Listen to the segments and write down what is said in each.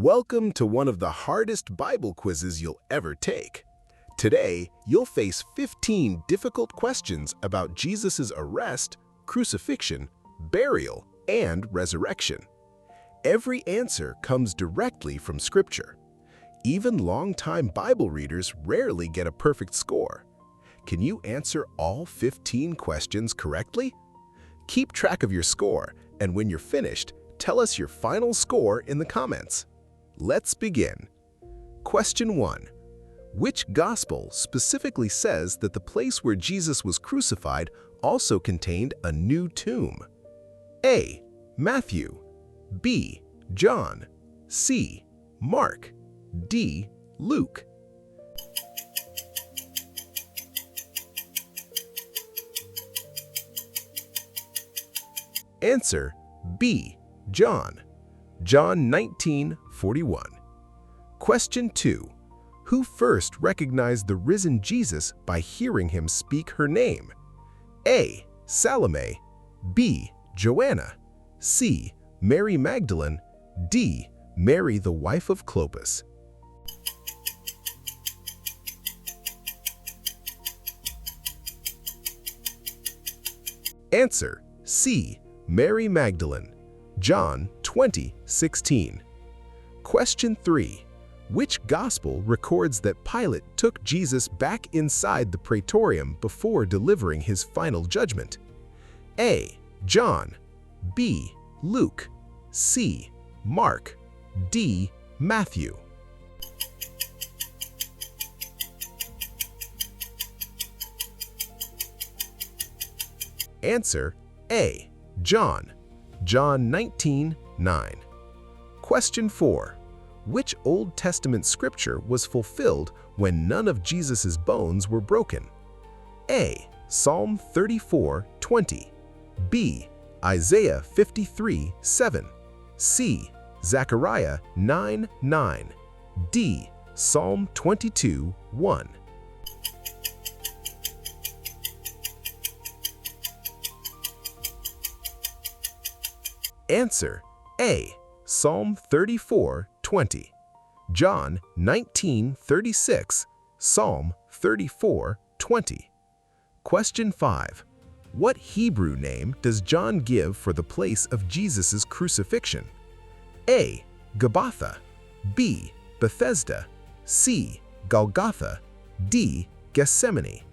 Welcome to one of the hardest Bible quizzes you'll ever take. Today, you'll face 15 difficult questions about Jesus' arrest, crucifixion, burial, and resurrection. Every answer comes directly from Scripture. Even longtime Bible readers rarely get a perfect score. Can you answer all 15 questions correctly? Keep track of your score, and when you're finished, tell us your final score in the comments. Let's begin. Question 1. Which gospel specifically says that the place where Jesus was crucified also contained a new tomb? A. Matthew. B. John. C. Mark. D. Luke. Answer B. John. John 19:41. Question 2. Who first recognized the risen Jesus by hearing him speak her name? A. Salome. B. Joanna. C. Mary Magdalene. D. Mary, the wife of Clopas. Answer C. Mary Magdalene. John 20:16. Question 3. Which gospel records that Pilate took Jesus back inside the praetorium before delivering his final judgment? A. John. B. Luke. C. Mark. D. Matthew. Answer A. John. John 19:9. Question 4. Which Old Testament scripture was fulfilled when none of Jesus' bones were broken? A. Psalm 34:20. B. Isaiah 53:7. C. Zechariah 9:9. D. Psalm 22:1. Answer A. Psalm 34:20. John 19:36. Psalm 34:20. Question 5. What Hebrew name does John give for the place of Jesus' crucifixion? A. Gabbatha. B. Bethesda. C. Golgotha. D. Gethsemane.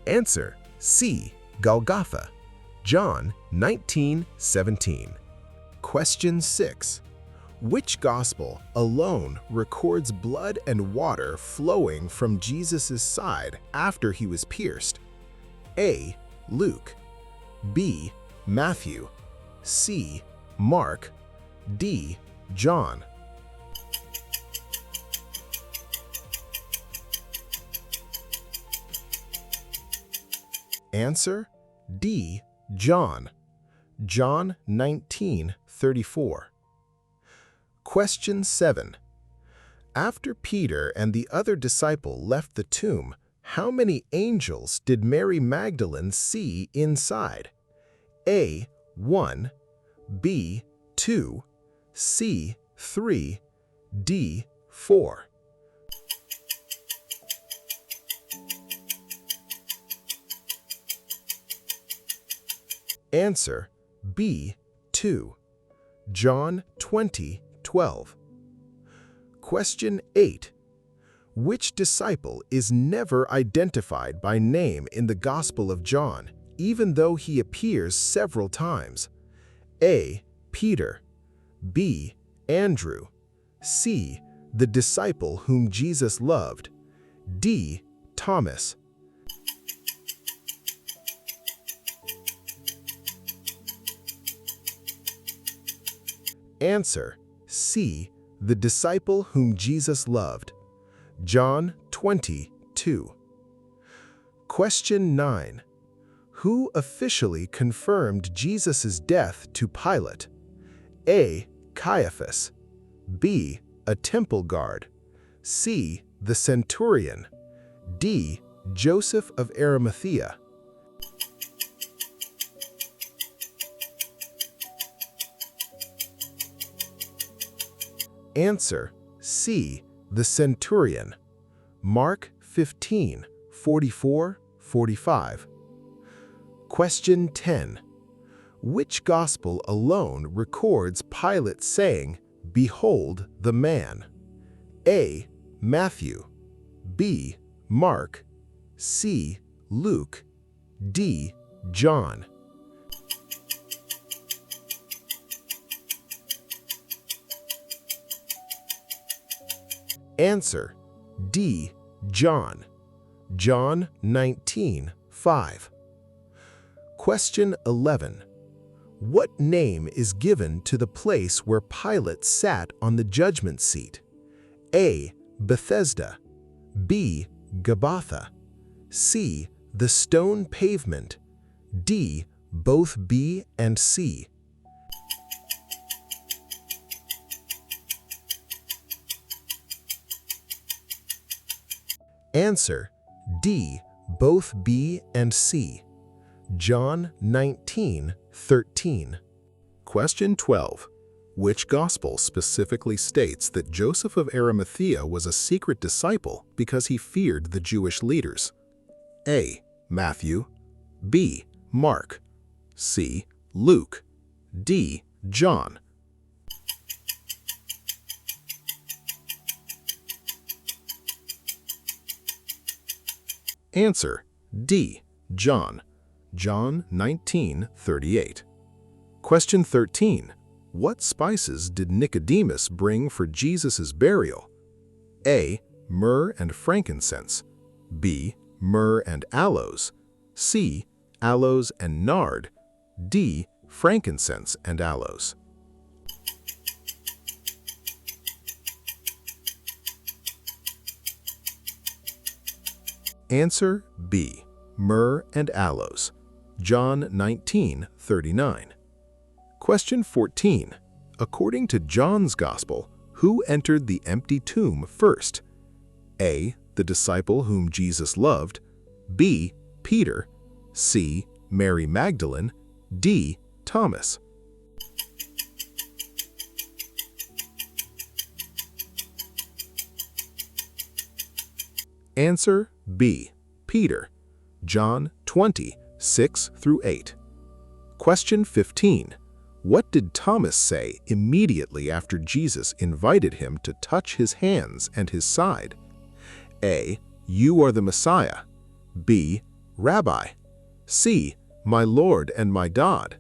Answer C. Golgotha. John 19:17. Question 6. Which gospel alone records blood and water flowing from Jesus' side after he was pierced? A. Luke. B. Matthew. C. Mark. D. John. Answer D. John. John 19:34. Question 7. After Peter and the other disciple left the tomb, how many angels did Mary Magdalene see inside? A. 1. B. 2. C. 3. D. 4. Answer B. 2. John 20:12. Question 8. Which disciple is never identified by name in the Gospel of John, even though he appears several times? A. Peter. B. Andrew. C. The disciple whom Jesus loved. D. Thomas. Answer C. The disciple whom Jesus loved. John 20:2. Question 9. Who officially confirmed Jesus' death to Pilate? A. Caiaphas. B. A temple guard. C. The centurion. D. Joseph of Arimathea. Answer C. The centurion. Mark 15:44-45. Question 10. Which gospel alone records Pilate saying, "Behold the man"? A. Matthew. B. Mark. C. Luke. D. John. Answer D. John. John 19:5. Question 11. What name is given to the place where Pilate sat on the judgment seat? A. Bethesda. B. Gabbatha. C. The stone pavement. D. Both B and C. Answer D. Both B and C. John 19:13. Question 12. Which gospel specifically states that Joseph of Arimathea was a secret disciple because he feared the Jewish leaders? A. Matthew. B. Mark. C. Luke. D. John. Answer D. John. John 19:38. Question 13. What spices did Nicodemus bring for Jesus' burial? A. Myrrh and frankincense. B. Myrrh and aloes. C. Aloes and nard. D. Frankincense and aloes. Answer B. Myrrh and aloes. John 19:39. Question 14. According to John's Gospel, who entered the empty tomb first? A. The disciple whom Jesus loved. B. Peter. C. Mary Magdalene. D. Thomas. Answer B. Peter. John 20:6-8. Question 15. What did Thomas say immediately after Jesus invited him to touch his hands and his side? A. You are the Messiah. B. Rabbi. C. My Lord and my God.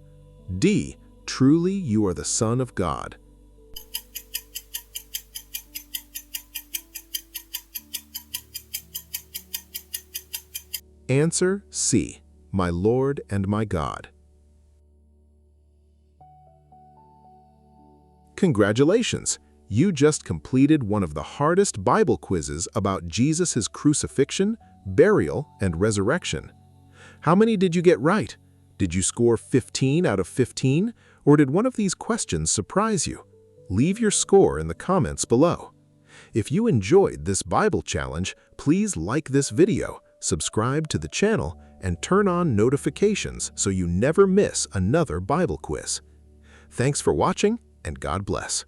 D. Truly you are the Son of God. Answer C. My Lord and my God. Congratulations! You just completed one of the hardest Bible quizzes about Jesus' crucifixion, burial, and resurrection. How many did you get right? Did you score 15 out of 15, or did one of these questions surprise you? Leave your score in the comments below. If you enjoyed this Bible challenge, please like this video, subscribe to the channel, and turn on notifications so you never miss another Bible quiz. Thanks for watching, and God bless.